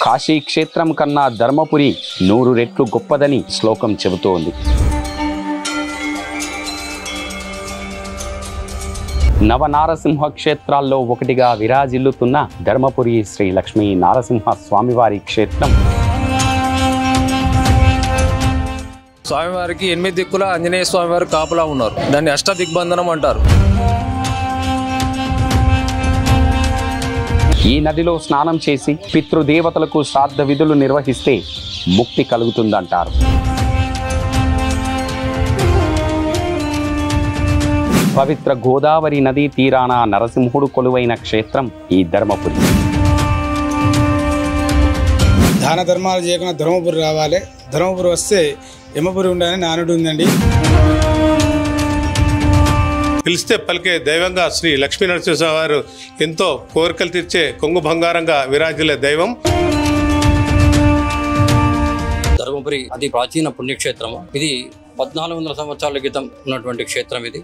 కాశీ క్షేత్రం కన్నా ధర్మపురి 100 రెట్లు గొప్పదని శ్లోకం చెబుతోంది. నవనారసింహ క్షేత్రాల్లో ఒకటిగా విరాజిల్లుతున్న ధర్మపురి శ్రీ లక్ష్మీ నారసింహ స్వామివారి క్షేత్రం స్వామివారికి 8 దిక్కుల ఆంజనేయ స్వామివారు కాపులా ఉన్నారు. దాన్ని అష్టదిగ్బంధనం అంటారు. ఈ నదిలో స్నానం చేసి పితృదేవతలకు శ్రాద్ధ విధులు నిర్వహిస్తే ముక్తి కలుగుతుందంటారు. పవిత్ర గోదావరి నదీ తీరాన నరసింహుడు కొలువైన క్షేత్రం ఈ ధర్మపురి. దాన ధర్మాలు చేయకుండా ధర్మపురి రావాలి. ధర్మపురి వస్తే యమపురి ఉండాలని నానుడు ఉందండి. పిలిస్తే పలికే దైవంగా శ్రీ లక్ష్మీ నరసింహ వారు ఎంతో కోరికలు తీర్చే కొంగు బంగారంగా విరాజిల్లే దైవం. ధర్మపురి అతి ప్రాచీన పుణ్యక్షేత్రము. ఇది 1400 సంవత్సరాల క్రితం ఉన్నటువంటి క్షేత్రం ఇది.